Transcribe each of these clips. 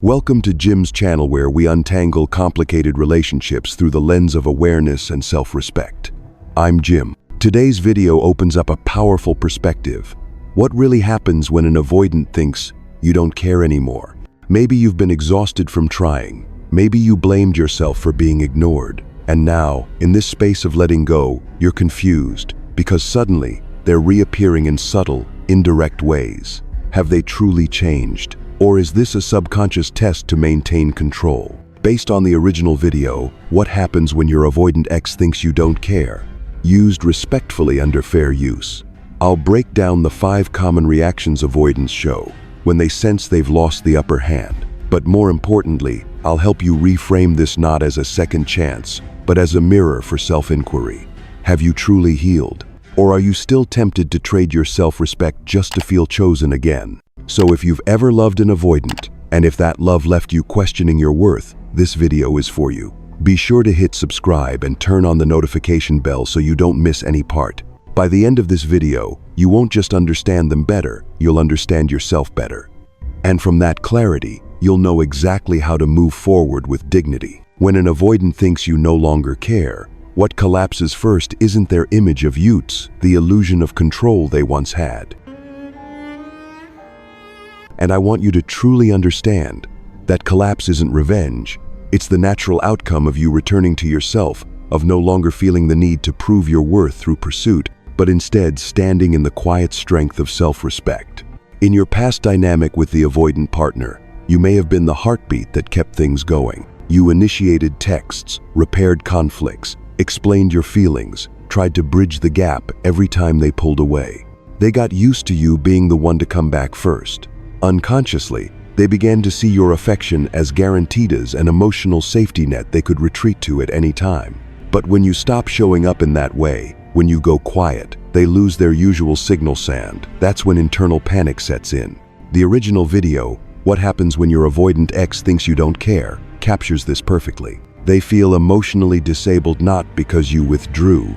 Welcome to Jim's channel, where we untangle complicated relationships through the lens of awareness and self-respect. I'm Jim. Today's video opens up a powerful perspective. What really happens when an avoidant thinks you don't care anymore? Maybe you've been exhausted from trying. Maybe you blamed yourself for being ignored. And now, in this space of letting go, you're confused because suddenly they're reappearing in subtle, indirect ways. Have they truly changed? Or is this a subconscious test to maintain control? Based on the original video, What Happens When Your Avoidant Ex Thinks You Don't Care? Used respectfully under fair use. I'll break down the 5 common reactions avoidants show when they sense they've lost the upper hand. But more importantly, I'll help you reframe this not as a second chance, but as a mirror for self-inquiry. Have you truly healed? Or are you still tempted to trade your self-respect just to feel chosen again? So if you've ever loved an avoidant, and if that love left you questioning your worth, this video is for you. Be sure to hit subscribe and turn on the notification bell so you don't miss any part. By the end of this video, you won't just understand them better, you'll understand yourself better. And from that clarity, you'll know exactly how to move forward with dignity. When an avoidant thinks you no longer care, what collapses first isn't their image of you, the illusion of control they once had. And I want you to truly understand that collapse isn't revenge. It's the natural outcome of you returning to yourself, of no longer feeling the need to prove your worth through pursuit, but instead standing in the quiet strength of self-respect. In your past dynamic with the avoidant partner, you may have been the heartbeat that kept things going. You initiated texts, repaired conflicts, explained your feelings, tried to bridge the gap every time they pulled away. They got used to you being the one to come back first. Unconsciously, they began to see your affection as guaranteed as an emotional safety net they could retreat to at any time. But when you stop showing up in that way, when you go quiet, they lose their usual signal sand. That's when internal panic sets in. The original video, What Happens When Your Avoidant Ex Thinks You Don't Care, captures this perfectly. They feel emotionally disabled not because you withdrew,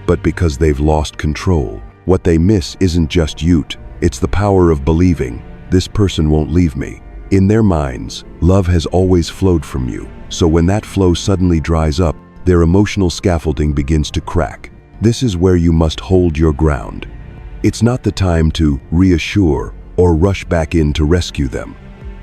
but because they've lost control. What they miss isn't just you, it's the power of believing, this person won't leave me. In their minds, love has always flowed from you, so when that flow suddenly dries up, their emotional scaffolding begins to crack. This is where you must hold your ground. It's not the time to reassure or rush back in to rescue them.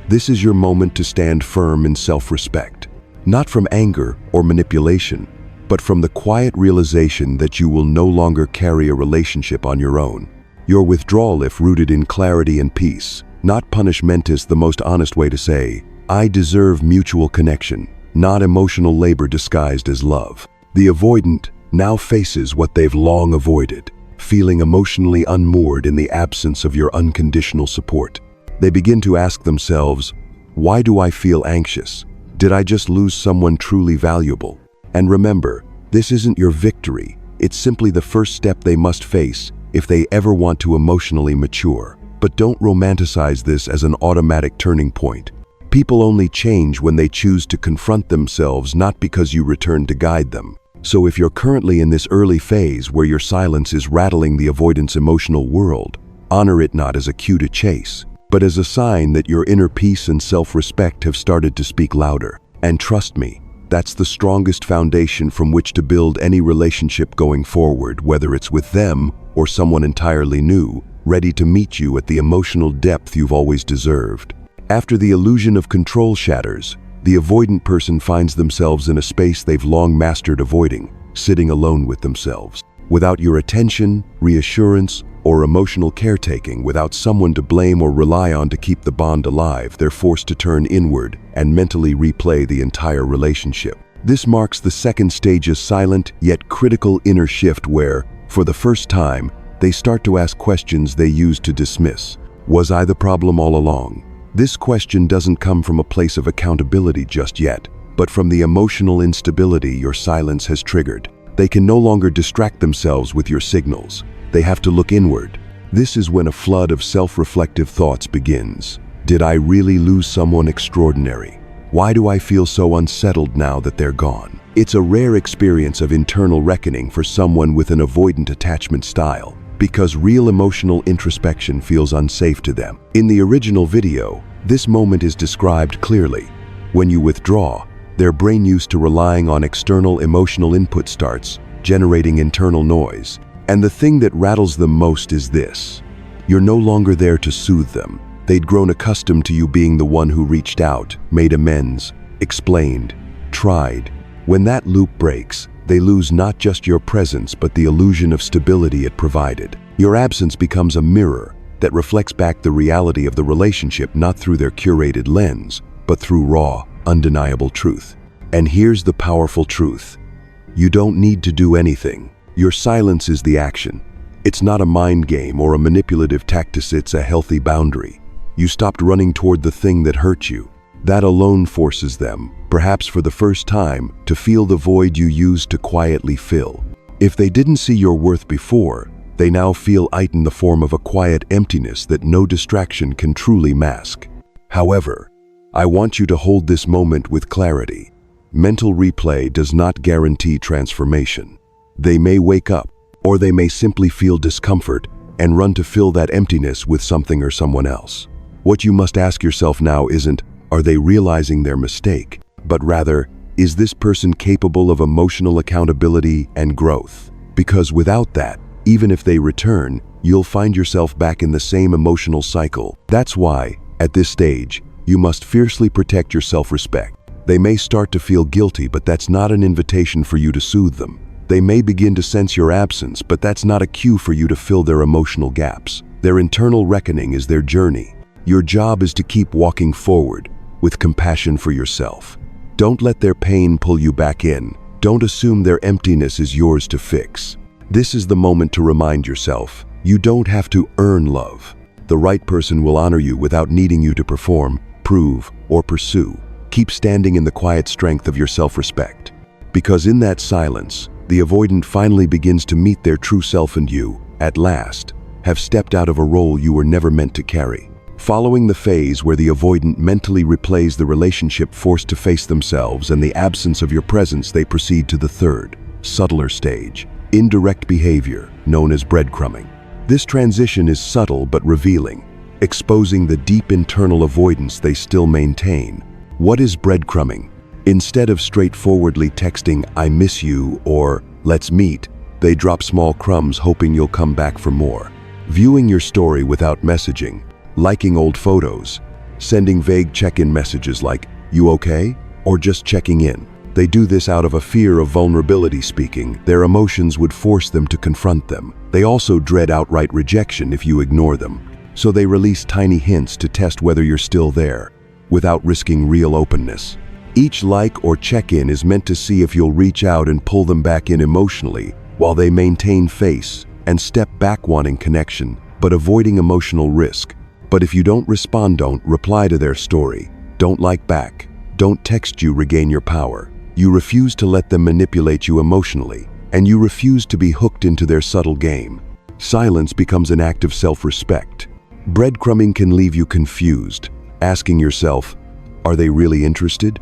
This is your moment to stand firm in self-respect. Not from anger or manipulation, but from the quiet realization that you will no longer carry a relationship on your own. Your withdrawal, if rooted in clarity and peace, not punishment, is the most honest way to say, I deserve mutual connection, not emotional labor disguised as love. The avoidant now faces what they've long avoided, feeling emotionally unmoored in the absence of your unconditional support. They begin to ask themselves, why do I feel anxious? Did I just lose someone truly valuable? And remember, this isn't your victory. It's simply the first step they must face if they ever want to emotionally mature. But don't romanticize this as an automatic turning point. People only change when they choose to confront themselves, not because you return to guide them. So if you're currently in this early phase where your silence is rattling the avoidant's emotional world, honor it not as a cue to chase, but as a sign that your inner peace and self-respect have started to speak louder. And trust me, that's the strongest foundation from which to build any relationship going forward, whether it's with them or someone entirely new, ready to meet you at the emotional depth you've always deserved. After the illusion of control shatters, the avoidant person finds themselves in a space they've long mastered avoiding, sitting alone with themselves. Without your attention, reassurance, or emotional caretaking, without someone to blame or rely on to keep the bond alive, they're forced to turn inward and mentally replay the entire relationship. This marks the second stage's silent yet critical inner shift where, for the first time, they start to ask questions they used to dismiss. Was I the problem all along? This question doesn't come from a place of accountability just yet, but from the emotional instability your silence has triggered. They can no longer distract themselves with your signals. They have to look inward. This is when a flood of self-reflective thoughts begins. Did I really lose someone extraordinary? Why do I feel so unsettled now that they're gone? It's a rare experience of internal reckoning for someone with an avoidant attachment style, because real emotional introspection feels unsafe to them. In the original video, This moment is described clearly. When you withdraw, their brain used to relying on external emotional input starts generating internal noise. And the thing that rattles them most is this. You're no longer there to soothe them. They'd grown accustomed to you being the one who reached out, made amends, explained, tried. When that loop breaks, they lose not just your presence but the illusion of stability it provided. Your absence becomes a mirror that reflects back the reality of the relationship not through their curated lens, but through raw, undeniable truth. And here's the powerful truth. You don't need to do anything. Your silence is the action. It's not a mind game or a manipulative tactic, it's a healthy boundary. You stopped running toward the thing that hurt you. That alone forces them, perhaps for the first time, to feel the void you used to quietly fill. If they didn't see your worth before, they now feel it in the form of a quiet emptiness that no distraction can truly mask. However, I want you to hold this moment with clarity. Mental replay does not guarantee transformation. They may wake up, or they may simply feel discomfort and run to fill that emptiness with something or someone else. What you must ask yourself now isn't, are they realizing their mistake, but rather, is this person capable of emotional accountability and growth? Because without that, even if they return, you'll find yourself back in the same emotional cycle. That's why, at this stage, you must fiercely protect your self-respect. They may start to feel guilty, but that's not an invitation for you to soothe them. They may begin to sense your absence, but that's not a cue for you to fill their emotional gaps. Their internal reckoning is their journey. Your job is to keep walking forward with compassion for yourself. Don't let their pain pull you back in. Don't assume their emptiness is yours to fix. This is the moment to remind yourself, you don't have to earn love. The right person will honor you without needing you to perform, prove, or pursue. Keep standing in the quiet strength of your self-respect. Because in that silence, the avoidant finally begins to meet their true self, and you, at last, have stepped out of a role you were never meant to carry. Following the phase where the avoidant mentally replays the relationship forced to face themselves and the absence of your presence, they proceed to the third, subtler stage, indirect behavior, known as breadcrumbing. This transition is subtle but revealing, exposing the deep internal avoidance they still maintain. What is breadcrumbing? Instead of straightforwardly texting, "I miss you," or "let's meet," they drop small crumbs hoping you'll come back for more. Viewing your story without messaging, liking old photos, sending vague check-in messages like, "You okay?" or just checking in. They do this out of a fear of vulnerability speaking. Their emotions would force them to confront them. They also dread outright rejection if you ignore them. So they release tiny hints to test whether you're still there, without risking real openness. Each like or check-in is meant to see if you'll reach out and pull them back in emotionally, while they maintain face and step back wanting connection, but avoiding emotional risk. But if you don't respond, don't reply to their story, don't like back, don't text, you regain your power. You refuse to let them manipulate you emotionally, and you refuse to be hooked into their subtle game. Silence becomes an act of self-respect. Breadcrumbing can leave you confused, asking yourself, are they really interested?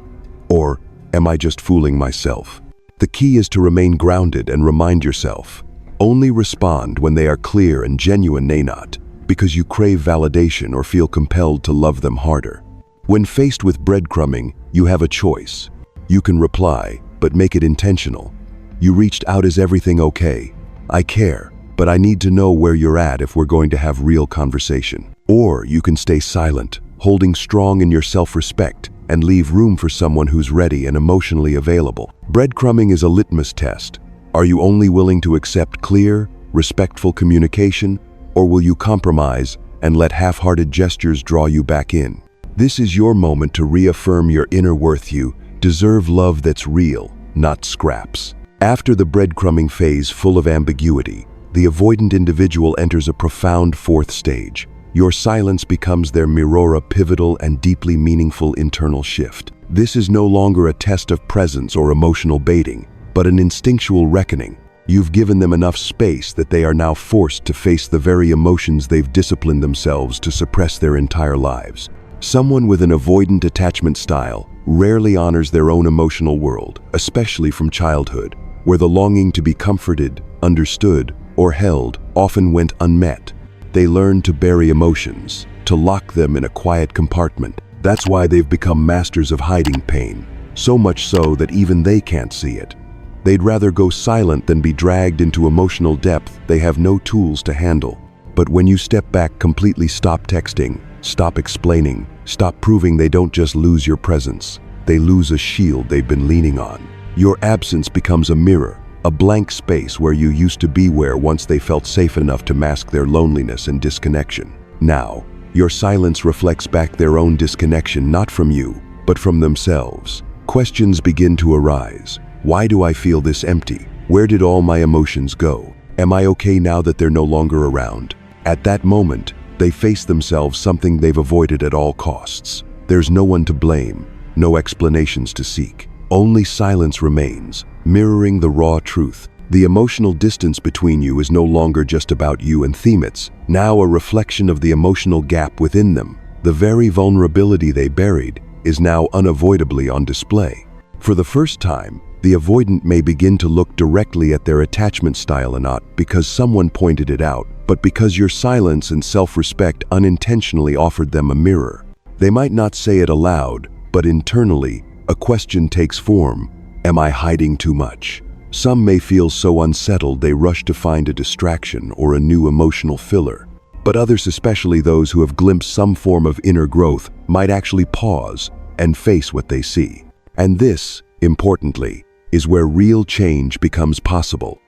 Or am I just fooling myself? The key is to remain grounded and remind yourself, only respond when they are clear and genuine, not because you crave validation or feel compelled to love them harder. When faced with breadcrumbing, you have a choice. You can reply, but make it intentional. You reached out, is everything okay? I care, but I need to know where you're at if we're going to have real conversation. Or you can stay silent, holding strong in your self-respect, and leave room for someone who's ready and emotionally available. Breadcrumbing is a litmus test. Are you only willing to accept clear, respectful communication, or will you compromise and let half-hearted gestures draw you back in? This is your moment to reaffirm your inner worth. You deserve love that's real, not scraps. After the breadcrumbing phase full of ambiguity, the avoidant individual enters a profound fourth stage. Your silence becomes their mirror, a pivotal and deeply meaningful internal shift. This is no longer a test of presence or emotional baiting, but an instinctual reckoning. You've given them enough space that they are now forced to face the very emotions they've disciplined themselves to suppress their entire lives. Someone with an avoidant attachment style rarely honors their own emotional world, especially from childhood, where the longing to be comforted, understood, or held often went unmet. They learn to bury emotions, to lock them in a quiet compartment. That's why they've become masters of hiding pain, so much so that even they can't see it. They'd rather go silent than be dragged into emotional depth they have no tools to handle. But when you step back completely, stop texting, stop explaining, stop proving, they don't just lose your presence. They lose a shield they've been leaning on. Your absence becomes a mirror, a blank space where you used to be, where once they felt safe enough to mask their loneliness and disconnection. Now, your silence reflects back their own disconnection, not from you, but from themselves. Questions begin to arise. Why do I feel this empty? Where did all my emotions go? Am I okay now that they're no longer around? At that moment, they face themselves, something they've avoided at all costs. There's no one to blame, no explanations to seek. Only silence remains, mirroring the raw truth. The emotional distance between you is no longer just about you and them, it's now a reflection of the emotional gap within them. The very vulnerability they buried is now unavoidably on display. For the first time, the avoidant may begin to look directly at their attachment style, and not because someone pointed it out, but because your silence and self-respect unintentionally offered them a mirror. They might not say it aloud, but internally, a question takes form. Am I hiding too much? Some may feel so unsettled they rush to find a distraction or a new emotional filler. But others, especially those who have glimpsed some form of inner growth, might actually pause and face what they see. And this, importantly, is where real change becomes possible.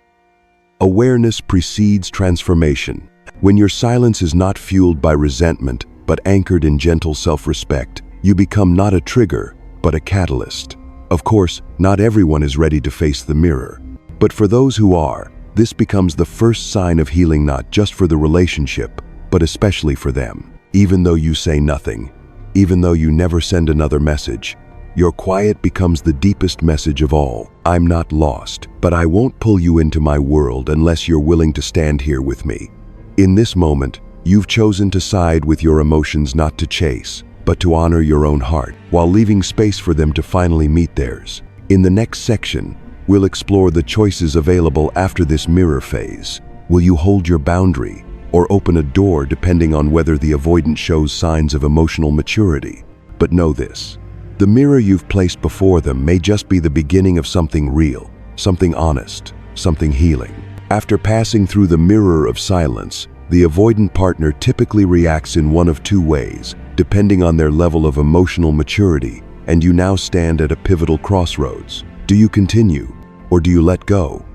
Awareness precedes transformation. When your silence is not fueled by resentment, but anchored in gentle self-respect, you become not a trigger, but a catalyst. Of course, not everyone is ready to face the mirror. But for those who are, this becomes the first sign of healing, not just for the relationship, but especially for them. Even though you say nothing, even though you never send another message, your quiet becomes the deepest message of all. I'm not lost, but I won't pull you into my world unless you're willing to stand here with me. In this moment, you've chosen to side with your emotions, not to chase, but to honor your own heart, while leaving space for them to finally meet theirs. In the next section, we'll explore the choices available after this mirror phase. Will you hold your boundary or open a door, depending on whether the avoidant shows signs of emotional maturity? But know this: the mirror you've placed before them may just be the beginning of something real, something honest, something healing. After passing through the mirror of silence, the avoidant partner typically reacts in one of two ways, depending on their level of emotional maturity, and you now stand at a pivotal crossroads. Do you continue, or do you let go?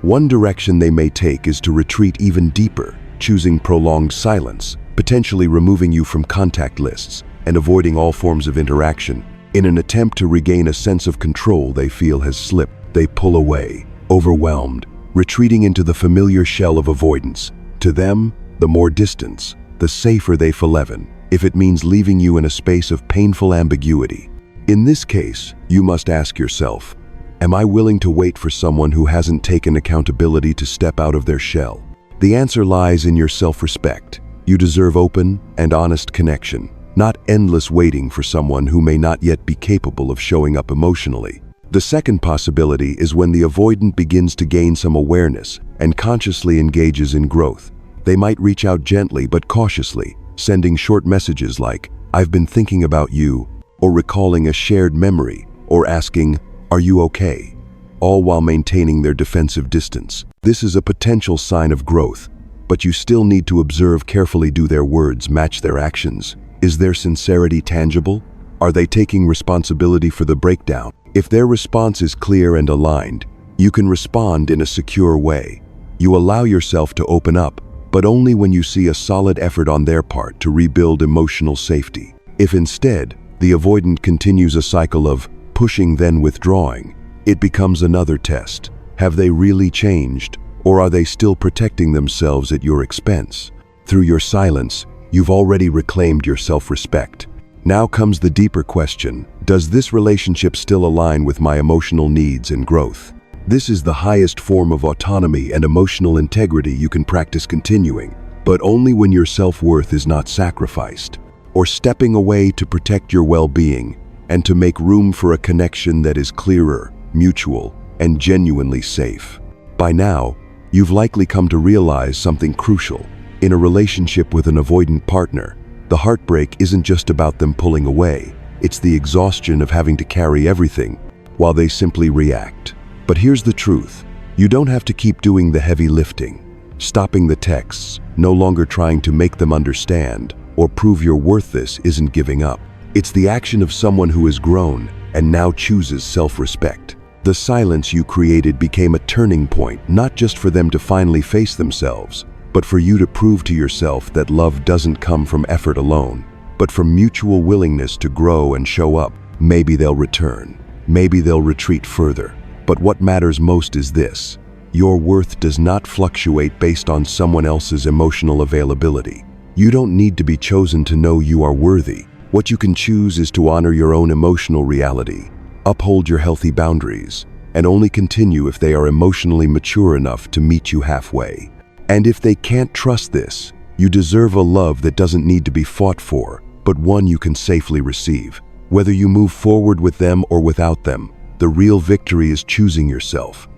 One direction they may take is to retreat even deeper, choosing prolonged silence, potentially removing you from contact lists and avoiding all forms of interaction. In an attempt to regain a sense of control they feel has slipped, they pull away, overwhelmed, retreating into the familiar shell of avoidance. To them, the more distance, the safer they feel, even if it means leaving you in a space of painful ambiguity. In this case, you must ask yourself, am I willing to wait for someone who hasn't taken accountability to step out of their shell? The answer lies in your self-respect. You deserve open and honest connection, not endless waiting for someone who may not yet be capable of showing up emotionally. The second possibility is when the avoidant begins to gain some awareness and consciously engages in growth. They might reach out gently but cautiously, sending short messages like, "I've been thinking about you," or recalling a shared memory, or asking, "Are you okay?" all while maintaining their defensive distance. This is a potential sign of growth, but you still need to observe carefully. Do their words match their actions? Is their sincerity tangible? Are they taking responsibility for the breakdown? If their response is clear and aligned, you can respond in a secure way. You allow yourself to open up, but only when you see a solid effort on their part to rebuild emotional safety. If instead, the avoidant continues a cycle of pushing then withdrawing, it becomes another test. Have they really changed, or are they still protecting themselves at your expense? Through your silence, you've already reclaimed your self-respect. Now comes the deeper question: does this relationship still align with my emotional needs and growth? This is the highest form of autonomy and emotional integrity you can practice continuing, but only when your self-worth is not sacrificed, or stepping away to protect your well-being and to make room for a connection that is clearer, mutual, and genuinely safe. By now, you've likely come to realize something crucial. In a relationship with an avoidant partner, The heartbreak isn't just about them pulling away. It's the exhaustion of having to carry everything while they simply react. But here's the truth. You don't have to keep doing the heavy lifting. Stopping the texts, no longer trying to make them understand or prove you're worth this isn't giving up. It's the action of someone who has grown and now chooses self-respect. The silence you created became a turning point, not just for them to finally face themselves, but for you to prove to yourself that love doesn't come from effort alone, but from mutual willingness to grow and show up. Maybe they'll return. Maybe they'll retreat further. But what matters most is this. Your worth does not fluctuate based on someone else's emotional availability. You don't need to be chosen to know you are worthy. What you can choose is to honor your own emotional reality, uphold your healthy boundaries, and only continue if they are emotionally mature enough to meet you halfway. And if they can't trust this, you deserve a love that doesn't need to be fought for, but one you can safely receive. Whether you move forward with them or without them, the real victory is choosing yourself,